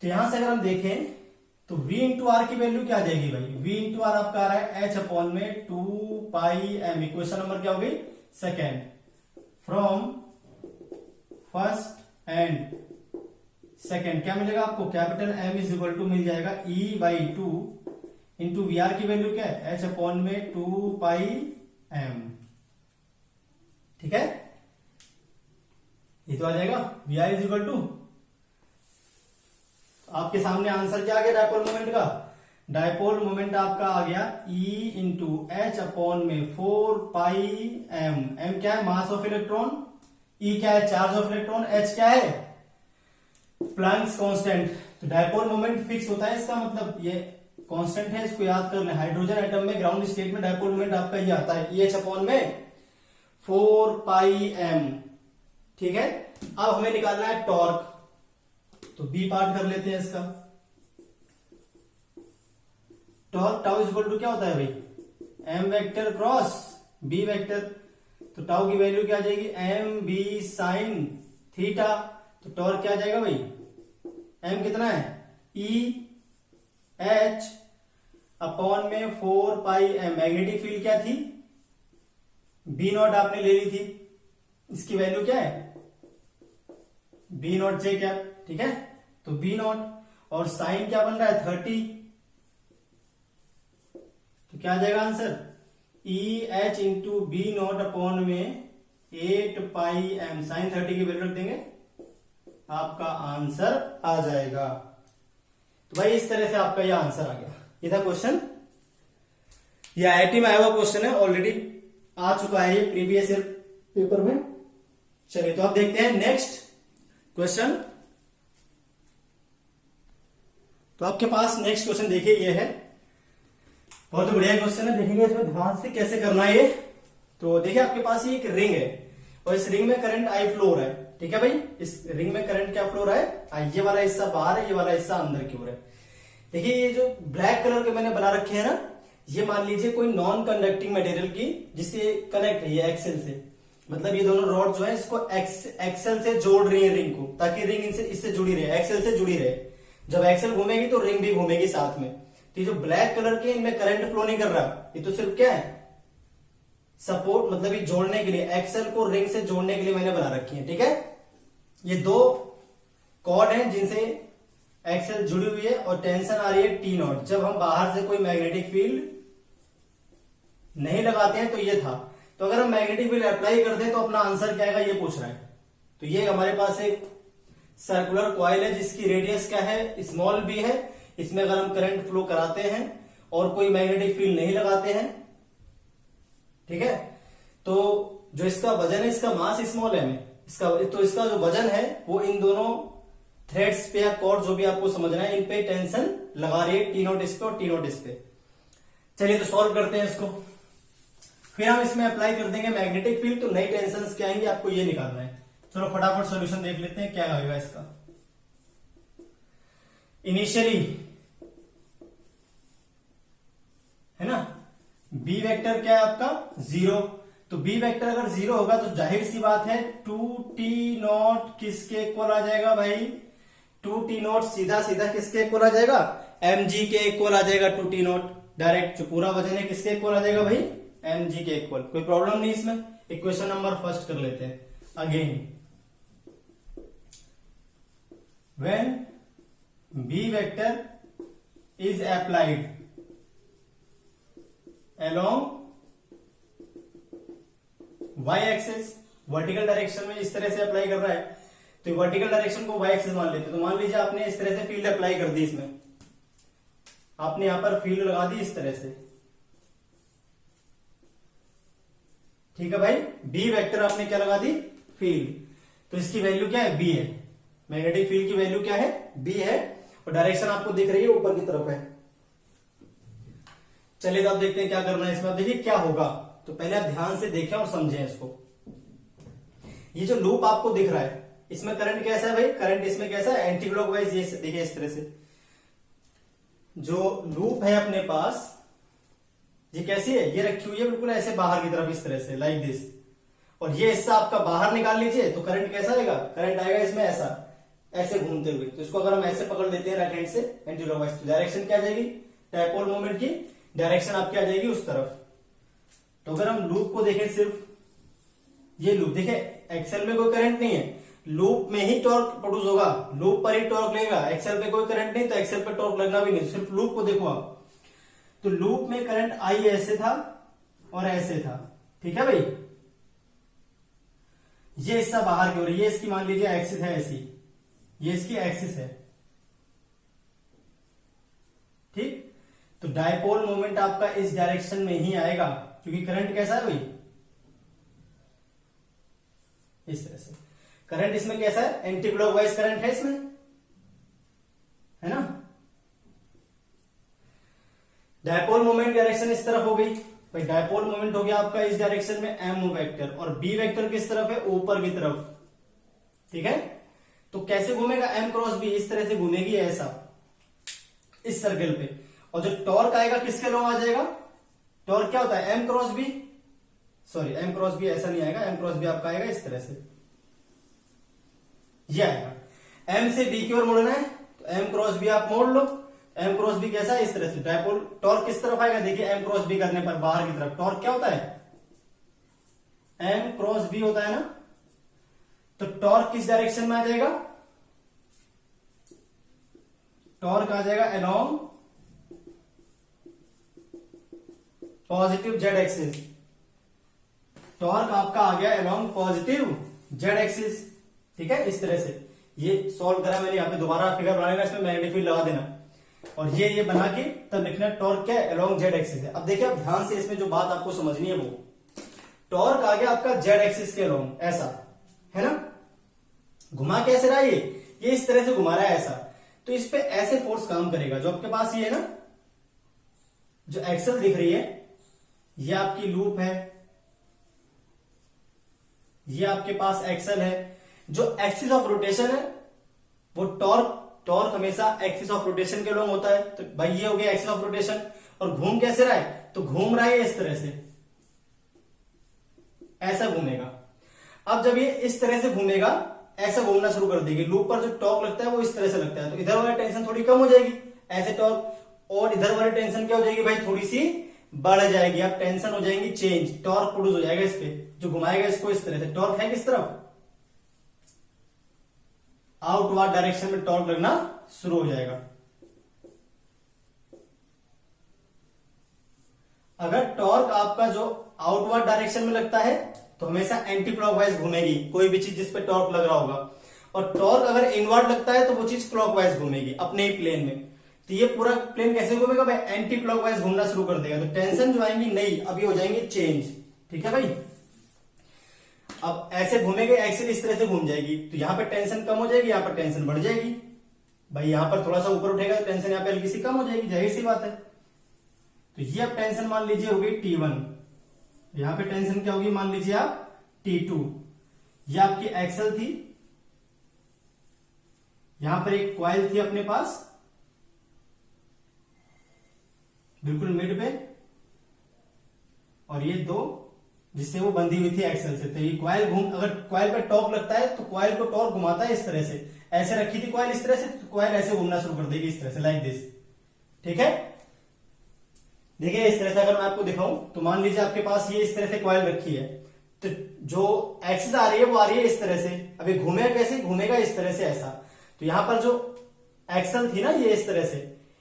[SPEAKER 1] तो यहां से अगर हम देखें तो v इंटू आर की वैल्यू क्या आ जाएगी भाई, v इंटू आर आपका आ रहा है h अपॉन में 2 पाई एम। इक्वेशन नंबर क्या होगी, second. From first and second क्या मिलेगा आपको, capital M is equal to मिल जाएगा E by 2 into V R की वैल्यू क्या है, h अपॉन में 2 पाई एम। ठीक है, ये तो आ जाएगा V R is equal to, आपके सामने आंसर क्या आ गया डायपोल मोमेंट का। डायपोल मोमेंट आपका आ गया E इंटू एच अपॉन में 4 पाई एम। एम क्या है, मास ऑफ इलेक्ट्रॉन, E क्या है, चार्ज ऑफ इलेक्ट्रॉन, H क्या है, प्लैंक्स कांस्टेंट। तो डायपोल मोमेंट फिक्स होता है, इसका मतलब ये कांस्टेंट है, इसको याद कर लें। हाइड्रोजन एटम में ग्राउंड स्टेट में डायपोल मोमेंट आपका ये आता है EH अपॉन में 4 पाई एम। ठीक है, अब हमें निकालना है टॉर्क, तो बी पार्ट कर लेते हैं इसका। Torque tau is equal to क्या होता है भाई, M vector cross B vector. तो टाउ की वैल्यू क्या आ जाएगी, एम बी साइन थीटा। तो टॉर्क क्या आ जाएगा भाई, एम कितना है, ई एच अपॉन में 4 पाई एम। मैग्नेटिक फील्ड क्या थी, बी नॉट आपने ले ली थी, इसकी वैल्यू क्या है, बी नॉट जे कैप। ठीक है, तो बी नॉट, और साइन क्या बन रहा है 30। तो क्या आ जाएगा answer, E H into B naught upon में 8 पाई एम। साइन 30 की वैल्यू रख देंगे, आपका आंसर आ जाएगा। तो भाई इस तरह से आपका यह आंसर आ गया। ये था क्वेश्चन, ये आईआईटी में आया हुआ क्वेश्चन है, ऑलरेडी आ चुका है ये प्रीवियस ईयर पेपर में। चलिए तो आप देखते हैं नेक्स्ट क्वेश्चन। तो आपके पास नेक्स्ट क्वेश्चन देखिए, ये है बहुत बढ़िया क्वेश्चन है, देखेंगे इसमें ध्यान से कैसे करना है ये। तो देखिए आपके पास ये एक रिंग है, और इस रिंग में करंट आई फ्लो हो रहा है। ठीक है भाई, इस रिंग में करंट क्या फ्लो हो रहा है, ये वाला हिस्सा बाहर है, ये वाला हिस्सा अंदर की ओर है। देखिए ये जो ब्लैक कलर के मैंने बना रखे हैं ना, ये मान लीजिए कोई नॉन कंडक्टिंग मटेरियल की जिससे कनेक्ट है, ये एक्सेल से, मतलब ये दोनों रॉड जो है इसको एक्सेल से जोड़ रही है रिंग को, ताकि रिंग इनसे इससे जुड़ी रहे, एक्सेल से जुड़ी रहे। जब एक्सेल घूमेगी तो रिंग भी घूमेगी साथ में। तो ये जो ब्लैक कलर के इनमें करंट फ्लो नहीं कर रहा, ये तो सिर्फ क्या है, सपोर्ट, मतलब ये जोड़ने के लिए, एक्सेल को रिंग से जोड़ने के लिए मैंने बना रखी है। ठीक है, ये दो कॉर्ड हैं जिनसे एक्सेल जुड़ी हुई है, और टेंशन आ रही है टी नॉट। जब हम बाहर से कोई मैग्नेटिक फील्ड नहीं लगाते हैं तो ये था, तो अगर हम मैग्नेटिक फील्ड अप्लाई कर दें तो अपना आंसर क्या आएगा, ये पूछ रहा है। तो ये हमारे पास एक सर्कुलर कॉइल है जिसकी रेडियस क्या है, स्मॉल बी है। इसमें अगर हम करंट फ्लो कराते हैं और कोई मैग्नेटिक फील्ड नहीं लगाते हैं, ठीक है, तो जो इसका वजन है, इसका मास स्मॉल है इसका, तो इसका जो वजन है वो इन दोनों थ्रेड्स पे या कॉर्ड जो भी आपको समझना है, इन पे टेंशन लगा रही है, टी नोट इस पे और टी नोट इस पे। चलिए तो सॉल्व करते हैं इसको। फिर हम इसमें अप्लाई कर देंगे मैग्नेटिक फील्ड, तो नई टेंशन क्या आएंगी आपको ये निकालना है। चलो फटाफट सॉल्यूशन देख लेते हैं क्या होगा इसका। इनिशियली है ना, बी वेक्टर क्या है आपका 0, तो बी वेक्टर अगर 0 होगा तो जाहिर सी बात है 2t नॉट किसके इक्वल आ जाएगा भाई, 2t नॉट सीधा सीधा किसके इक्वल आ जाएगा, mg के इक्वल आ जाएगा। 2t नॉट डायरेक्ट जो पूरा वजन है किसके इक्वल आ जाएगा भाई, mg के इक्वल। कोई प्रॉब्लम नहीं इसमें। इक्वेशन नंबर फर्स्ट कर लेते हैं again. When b vector is applied along y axis, vertical direction में इस तरह से अप्लाई कर रहा है, तो वर्टिकल डायरेक्शन को y एक्सिस मान लेते हैं। तो मान लीजिए आपने इस तरह से फील्ड अप्लाई कर दी, इसमें आपने यहां पर फील्ड लगा दी इस तरह से, ठीक है भाई। b वेक्टर आपने क्या लगा दी, फील्ड, तो इसकी वैल्यू क्या है, b है। मैग्नेटिक फील्ड की वैल्यू क्या है, b है, और डायरेक्शन आपको दिख रही है ऊपर की तरफ है। चलिए तो आप देखते हैं क्या करना है इसमें। आप देखिए क्या होगा, तो पहले आप ध्यान से देखें और समझें इसको। ये जो लूप आपको दिख रहा है, इसमें करंट कैसा है भाई, करंट इसमें कैसा है, एंटी क्लॉकवाइज। ये देखिए इस तरह से जो लूप है अपने पास, ये कैसी है, ये रखी हुई है बिल्कुल ऐसे बाहर की तरफ, इस तरह से लाइक दिस, और ये हिस्सा आपका बाहर निकाल लीजिए, तो करंट कैसा आएगा, करंट आएगा इसमें ऐसा, ऐसे घूमते हुए। तो इसको अगर हम ऐसे पकड़ लेते हैं राइट हैंड से एंटी क्लॉकवाइज, तो डायरेक्शन क्या आ जाएगी, डायपोल मोमेंट की डायरेक्शन आपकी आ जाएगी उस तरफ। तो अगर हम लूप को देखें, सिर्फ ये लूप देखें, एक्सेल में कोई करंट नहीं है, लूप में ही टॉर्क प्रोड्यूस होगा, लूप पर ही टॉर्क लगेगा। एक्सेल पे कोई करंट नहीं, तो एक्सेल पे टॉर्क लगना भी नहीं, सिर्फ लूप को देखो आप। तो लूप में करंट आई ऐसे था और ऐसे था, ठीक है भाई। ये हिस्सा बाहर की ओर, ये इसकी मान लीजिए एक्सिस है ऐसी, ये इसकी एक्सिस है, ठीक। तो डायपोल मोमेंट आपका इस डायरेक्शन में ही आएगा, क्योंकि करंट कैसा है भाई, इस तरह से। करंट इसमें कैसा है, एंटी क्लॉकवाइज करंट है इसमें, है ना। डायपोल मोमेंट डायरेक्शन इस तरफ हो गई भाई, डायपोल मोमेंट हो गया आपका इस डायरेक्शन में m वेक्टर, और b वेक्टर किस तरफ है, ऊपर की तरफ, ठीक है। तो कैसे घूमेगा, m क्रॉस b इस तरह से घूमेगी ऐसा, इस सर्कल पे। और जो टॉर्क आएगा किसके लॉन्ग आ जाएगा, टॉर्क क्या होता है, m cross b, sorry m cross b ऐसा नहीं आएगा, m क्रॉस b आपका आएगा इस तरह से, ये आएगा। m से b की ओर मोड़ना है तो m क्रॉस b आप मोड़ लो। m क्रॉस b कैसा है, इस तरह से। डायपोल टॉर्क किस तरफ आएगा, देखिए m क्रॉस b करने पर बाहर की तरफ टॉर्क क्या होता है, m क्रॉस b होता है ना। तो टॉर्क किस डायरेक्शन में आ जाएगा, टॉर्क आ जाएगा along positive Z axis. Torque आपका आ गया अलोंग पॉजिटिव जेड एक्सिस, ठीक है। इस तरह से ये सॉल्व करा मैंने, यहाँ पे दोबारा फिगर बनाएगा, इसमें मैग्नेटिक फील्ड लगा देना, और ये बना के तब लिखना टॉर्क क्या है, अलोंग जेड एक्सिस है। अब देखिए आप ध्यान से, इसमें जो बात आपको समझनी है, वो टॉर्क आ गया आपका जेड एक्सिस के अलोंग, ऐसा है ना। घुमा कैसे रहा है, ये इस तरह से घुमा रहा है ऐसा, तो इस पे ऐसे फोर्स काम करेगा। जो आपके पास ये है ना, जो एक्सल दिख रही है, ये आपकी लूप है, ये आपके पास एक्सल है। जो एक्सिस ऑफ रोटेशन है वो टॉर्क हमेशा एक्सिस ऑफ रोटेशन के अलोंग होता है। तो भाई ये हो गया एक्सिस ऑफ रोटेशन, और घूम कैसे रहा है, तो घूम रहा है इस तरह से, ऐसा घूमेगा। अब जब ये इस तरह से घूमेगा, ऐसा घूमना शुरू कर देगी, लूप पर जो टॉर्क लगता है वो इस तरह से लगता है, तो इधर वाली टेंशन थोड़ी कम हो जाएगी ऐसे टॉर्क, और इधर वाली टेंशन क्या हो जाएगी भाई, थोड़ी सी बढ़ जाएगी। अब टेंशन हो जाएंगी चेंज, टॉर्क प्रोड्यूस हो जाएगा इस पे, जो घुमाएगा इसको इस तरह से। टॉर्क है किस तरफ, आउटवर्ड डायरेक्शन में टॉर्क लगना शुरू हो जाएगा। अगर टॉर्क आपका जो आउटवर्ड डायरेक्शन में लगता है तो हमेशा एंटी क्लॉकवाइज घूमेगी, कोई भी चीज जिस पे टॉर्क लग रहा होगा। और टॉर्क अगर इनवर्ड लगता है तो वो चीज क्लॉकवाइज घूमेगी अपने ही प्लेन में। तो ये पूरा प्लेन कैसे घूमेगा भाई, एंटी क्लॉकवाइज घूमना शुरू कर देगा। तो टेंशन जो आएंगी नहीं, अभी हो जाएंगे चेंज। ठीक है भाई, अब ऐसे घूमेंगे, एक्सिल इस तरह से घूम जाएगी, तो यहाँ पे टेंशन कम हो जाएगी, यहाँ पर टेंशन बढ़ जाएगी। भाई यहाँ पर थोड़ा सा ऊपर उठेगा तो टेंशन यहाँ पे हल्की सी कम हो जाएगी, जाहिर सी बात है। तो ये अब टेंशन मान लीजिए हो गई T1, यहाँ पे टेंशन क्या होगी मान लीजिए आप T2। ये आपकी एक्सल थी, यहां पर एक कॉइल थी अपने पास बिल्कुल मिड पे, और ये दो जिससे वो बंधी हुई थी एक्सल से। तो ये कॉइल अगर कॉइल पे टॉर्क लगता है तो कॉइल को टॉर्क घुमाता है इस तरह से। ऐसे रखी थी कॉइल इस तरह से, तो कॉइल ऐसे घूमना शुरू कर देगी इस तरह से, लाइक दिस। ठीक है, देखिए इस तरह से अगर मैं आपको दिखाऊं तो मान लीजिए आपके पास ये इस तरह से कॉइल रखी है, तो जो एक्सिस आ रही है वो आ रही है इस तरह से। अभी घूमेगा कैसे, घूमेगा इस तरह से ऐसा। तो यहां पर जो एक्सल थी ना ये इस तरह से,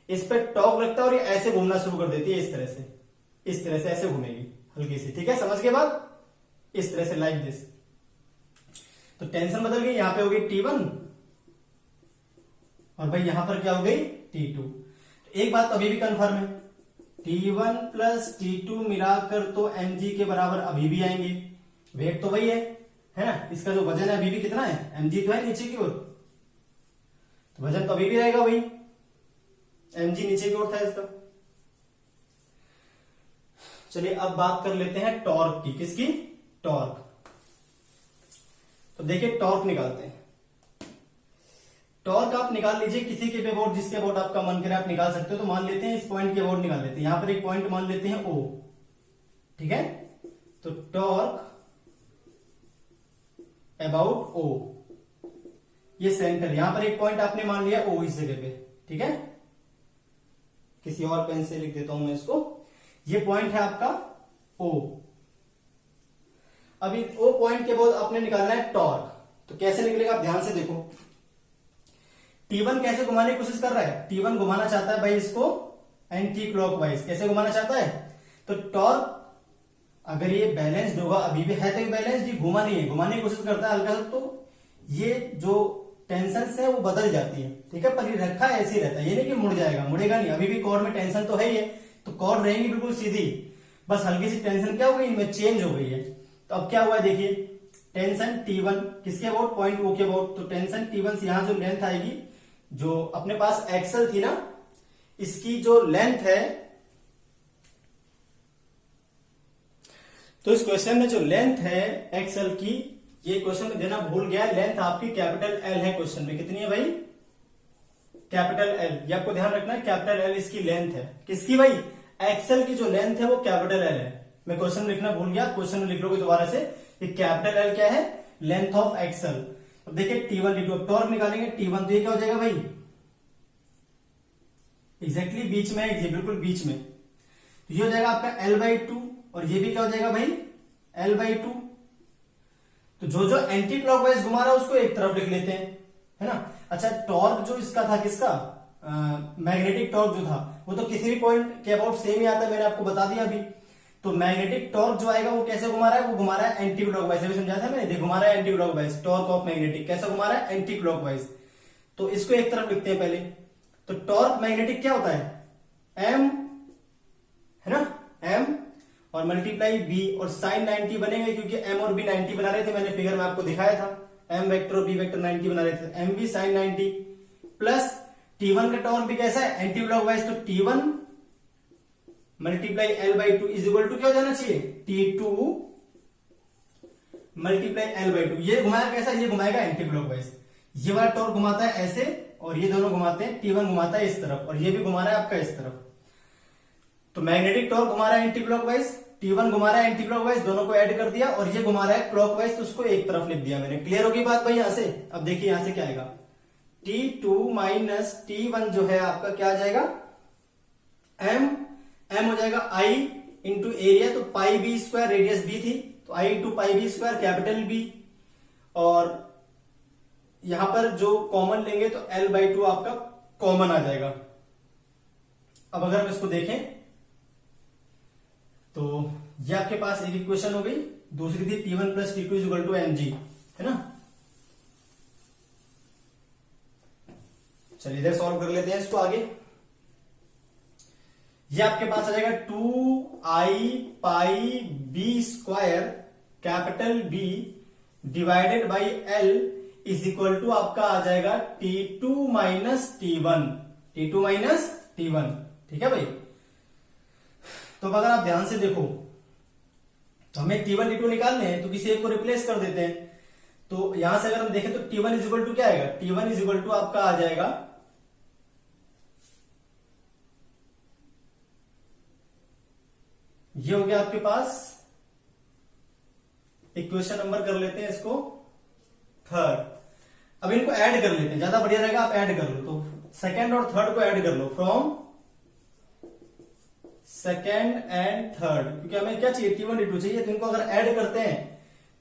[SPEAKER 1] इस पर टॉर्क लगता है और ये ऐसे घूमना शुरू कर देती है इस तरह से, इस तरह से ऐसे घूमेगी हल्की सी। ठीक है, समझ के बाद इस तरह से लाइक दिस। तो टेंशन बदल गई, यहां पे हो गई T1 और भाई यहां पर क्या हो गई T2। तो एक बात अभी भी कंफर्म है, T1 प्लस T2 मिलाकर तो mg के बराबर अभी भी आएंगे। वेट तो वही है ना, इसका जो वजन है अभी भी कितना है, mg तो है नीचे की ओर, तो वजन तो अभी भी रहेगा वही, mg नीचे की ओर था इसका। चलिए अब बात कर लेते हैं टॉर्क की। किसकी, टॉर्क। तो देखिए टॉर्क निकालते हैं। टॉर्क आप निकाल लीजिए किसी के भी अबाउट, जिसके अबाउट आपका मन करे आप निकाल सकते हो। तो मान लेते हैं इस पॉइंट के अबाउट निकाल लेते हैं, यहां पर एक पॉइंट मान लेते हैं O। ठीक है, तो टॉर्क अबाउट O, ये सेंटर, यहां पर एक पॉइंट आपने मान लिया O इस जगह पे। ठीक है, किसी और पेन से लिख देता हूं मैं इसको। ये पॉइंट है आपका O। अभी O पॉइंट के बाद आपने निकालना है टॉर्क। तो कैसे निकलेगा आप ध्यान से देखो। T1 कैसे घुमाने की कोशिश कर रहा है, T1 घुमाना चाहता है भाई इसको एंटी क्लॉकवाइज। कैसे घुमाना चाहता है, तो टॉर्क अगर ये बैलेंस्ड होगा, अभी भी है तो बैलेंस्ड, ही घुमा नहीं है, घुमाने की कोशिश करता है हल्का सा, तो ये जो टेंशन है वो बदल जाती है। ठीक है, पर ये रखा ऐसे ही रहता है, ये नहीं कि मुड़ जाएगा, मुड़ेगा नहीं, अभी भी कॉर्ड में टेंशन तो है ही है, तो कॉर्ड रहेंगी बिल्कुल सीधी, बस हल्की सी टेंशन क्या हो गई इनमें, चेंज हो गई है। तो अब क्या हुआ है देखिए, टेंशन T1 किसके अबाउट, पॉइंट O के अबाउट। तो टेंशन T1 से यहां जो लेंथ आएगी, जो अपने पास एक्सल थी ना, इसकी जो लेंथ है, तो इस क्वेश्चन में जो लेंथ है एक्सल की, ये क्वेश्चन में देना भूल गया, लेंथ आपकी कैपिटल L है। क्वेश्चन में कितनी है भाई, कैपिटल L, ये आपको ध्यान रखना है, कैपिटल L इसकी लेंथ है। किसकी भाई, एक्सल की जो लेंथ है वो कैपिटल L है। मैं क्वेश्चन लिखना भूल गया, क्वेश्चन में लिख लोगे दोबारा से। ये कैपिटल L क्या है, लेंथ ऑफ एक्सल। अब देखिए T1 T2, अब टॉर्क निकालेंगे T1, तो ये क्या हो जाएगा भाई, एग्जैक्टली बीच में है, ये बिल्कुल बीच में, तो ये हो जाएगा आपका L/2, और ये भी क्या हो जाएगा भाई L/2। तो जो जो एंटी क्लॉकवाइज घुमा रहा है उसको एक तरफ लिख लेते हैं, है ना। अच्छा, टॉर्क जो इसका था, किसका, मैग्नेटिक टॉर्क जो था, वो तो किसी भी पॉइंट के अबाउट सेम ही आता है, मैंने आपको बता दिया अभी। तो मैग्नेटिक टॉर्क जो आएगा वो कैसे घुमा रहा है, वो घुमा रहा है एंटी क्लॉकवाइज, अभी समझाया था मैंने, देखो घुमा रहा है anti clockwise. Torque of magnetic कैसे घुमा रहा है, एंटी क्लॉकवाइज। तो इसको एक तरफ लिखते हैं पहले। तो टॉर्क मैग्नेटिक क्या होता है, M, है ना, M और मल्टीप्लाई B, और साइन 90 बनेंगे क्योंकि M और B 90 बना रहे थे, मैंने फिगर में आपको दिखाया था, M वेक्टर और B वेक्टर 90 बना रहे थे, MB साइन 90 प्लस T1 का टॉर्क भी कैसा है, एंटी क्लॉकवाइज। तो T1 multiply L/2 is equal to क्या हो जाना चाहिए, T2 मल्टीप्लाई L/2। ये घुमाया कैसा, ये घुमाएगा एंटी क्लॉकवाइज। ये वाला टॉर्क घुमाता है ऐसे, और ये दोनों घुमाते हैं, T1 घुमाता है इस तरफ, और ये भी घुमा रहा है आपका इस तरफ। तो मैग्नेटिक टॉर्क घुमा रहा है एंटी क्लॉकवाइज, T1 घुमा रहा है एंटी क्लॉकवाइज, दोनों को ऐड कर दिया, और ये घुमा रहा है क्लॉकवाइज, तो उसको एक तरफ लिख दिया मैंने। क्लियर होगी बात भाई यहां से। अब देखिए यहां से क्या आएगा, T2 माइनस T1 जो है आपका क्या आ जाएगा, M हो जाएगा I इंटू एरिया, तो pi B square, radius B थी, तो I into pi B square capital B, और यहां पर जो कॉमन लेंगे तो L/2 आपका कॉमन आ जाएगा। अब अगर हम इसको देखें तो ये आपके पास एक इक्वेशन हो गई। दूसरी थी T1 plus T2 is equal to mg, है ना। चलिए इधर सॉल्व कर लेते हैं इसको आगे। ये आपके पास आ जाएगा 2i pi B square capital B divided by L is equal to आपका आ जाएगा T2 minus T1, T2 minus T1, ठीक है भाई। तो अगर आप ध्यान से देखो तो हमें T1 T2 निकालने हैं, तो किसी एक को रिप्लेस कर देते हैं। तो यहां से अगर हम देखें तो T1 इज इक्वल टू क्या आएगा, T1 इज इक्वल टू आपका आ जाएगा ये हो गया आपके पास इक्वेशन नंबर, कर लेते हैं इसको थर्ड। अब इनको ऐड कर लेते हैं, ज्यादा बढ़िया रहेगा आप ऐड कर लो। तो सेकंड और थर्ड को ऐड कर लो, फ्रॉम सेकंड एंड थर्ड, क्योंकि हमें क्या चाहिए T1 T2 चाहिए। तो इनको अगर ऐड करते हैं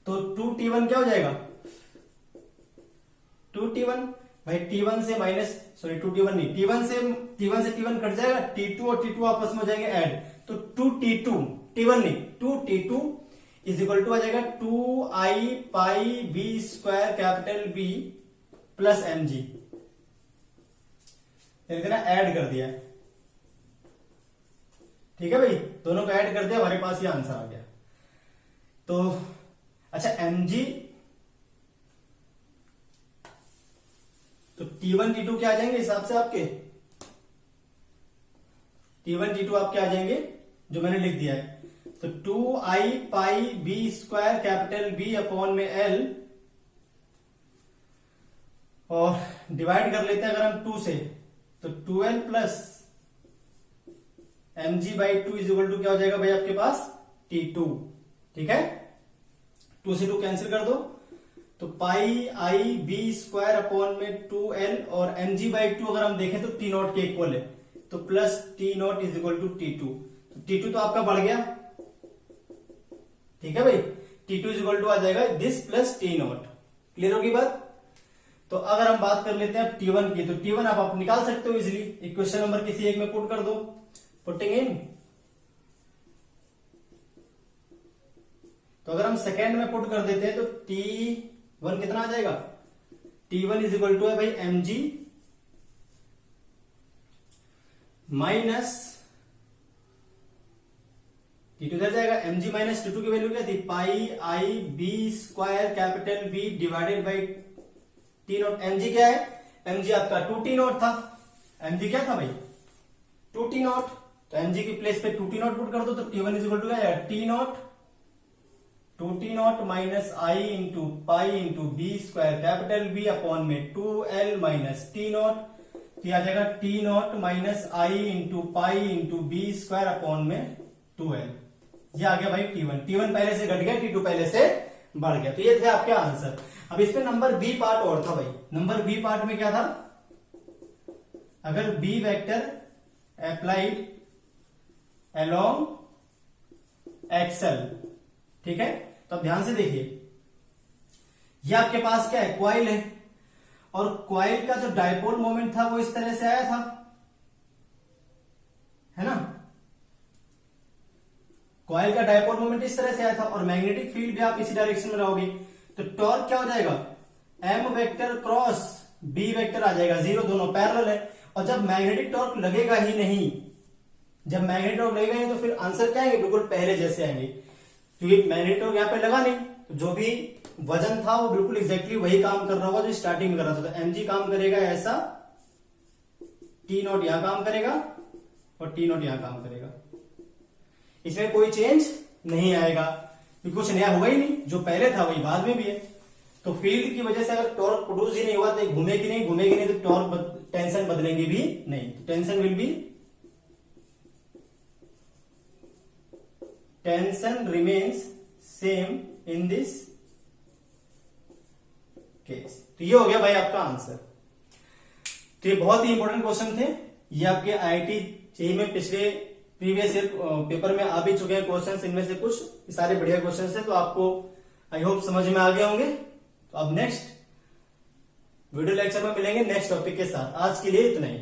[SPEAKER 1] तो 2T1 क्या हो जाएगा 2T1 भाई। T1 से माइनस, सॉरी 2T1 नहीं, T1 से T1 कट जाएगा, T2 और T2 आपस में हो जाएंगे ऐड। तो 2T2, T1 नहीं 2T2 इज इक्वल टू आ जाएगा 2i pi B square capital B plus mg, add कर दिया, ठीक है भाई। दोनों को ऐड कर दिया, हमारे पास ये आंसर आ गया। तो अच्छा mg, तो T1 T2 क्या आ जाएंगे हिसाब से आपके, T1 T2 आपके आ जाएंगे जो मैंने लिख दिया है। तो 2i pi B square capital B upon में एल, और डिवाइड कर लेते हैं अगर हम 2 से, तो 2l plus mg by 2 is equal to क्या हो जाएगा भाई आपके पास T2, ठीक है। 2 से 2 कैंसिल कर दो, तो पाई आई बी स्क्वायर अपॉन में 2l, और mg बाई 2 अगर हम देखें तो T नॉट के इक्वल है, तो plus T naught is equal to T2। तो T2 तो आपका बढ़ गया, ठीक है भाई। T2 इज इक्वल टू आ जाएगा this plus T not. Clear होगी बात। तो अगर हम बात कर लेते हैं T1 की, तो T1 आप निकाल सकते हो इजिली, इक्वेशन नंबर किसी एक में पुट कर दो, पुटिंग इन। तो अगर हम सेकेंड में पुट कर देते हैं तो T1 कितना आ जाएगा, T1 इज इक्वल टू है भाई mg माइनस T2 इधर जाएगा, mg माइनस T2 की वैल्यू क्या थी, pi I B square capital B divided by T naught. mg क्या है, mg आपका 2T नॉट था, mg क्या था भाई 2T नॉट। तो mg की प्लेस पे 2T नॉट पुट कर दो, तो T1 इज इक्वल टू क्या है T naught 2T naught minus I into pi into B square capital B upon में 2l माइनस T नॉट, तो आ जाएगा T naught minus I into pi into B square upon में 2l। ये आ गया भाई T1 पहले से घट गया, T2 पहले से बढ़ गया। तो ये थे आपके आंसर। अब इसमें नंबर बी पार्ट और था भाई। नंबर बी पार्ट में क्या था, अगर B vector applied along axle, ठीक है। तो अब ध्यान से देखिए, ये आपके पास क्या है क्वाइल है, और क्वाइल का जो डायपोल मोमेंट था वो इस तरह से आया था, है ना। कॉइल का डायपोल मोमेंट इस तरह से आया था, और मैग्नेटिक फील्ड भी आप इसी डायरेक्शन में रहोगे। तो टॉर्क क्या हो जाएगा, m vector cross b vector आ जाएगा, जीरो, दोनों पैरेलल है। और जब मैग्नेटिक टॉर्क लगेगा ही नहीं, जब मैग्नेटिक टॉर्क लगेगा नहीं, तो फिर आंसर क्या आएंगे, बिल्कुल पहले जैसे आएंगे, क्योंकि मैग्नेटिक टॉर्क यहां पे लगा नहीं। तो जो भी वजन था वो बिल्कुल एग्जैक्टली वही काम कर रहा होगा जो स्टार्टिंग में कर रहा था। तो mg काम करेगा ऐसा, T नॉट यहां काम करेगा, और T नॉट यहां काम करेगा। इसमें कोई चेंज नहीं आएगा, क्योंकि कुछ नया होगा ही नहीं, जो पहले था वही बाद में भी है। तो फील्ड की वजह से अगर टॉर्क प्रोड्यूस ही नहीं हुआ तो घूमेगी नहीं, तो टॉर्क टेंशन बदलेंगे भी नहीं। Tension will be, tension remains same in this case. तो ये हो गया भाई आपका आंसर। तो ये बहुत ही इंपॉर्टेंट क्वेश्चन थे, ये आपके IIT जेईई में पिछले प्रीवियस ईयर पेपर में आ भी चुके हैं क्वेश्चंस। इनमें से कुछ सारे बढ़िया क्वेश्चंस हैं, तो आपको आई होप समझ में आ गए होंगे। तो अब नेक्स्ट वीडियो लेक्चर में मिलेंगे नेक्स्ट टॉपिक के साथ। आज के लिए इतना ही।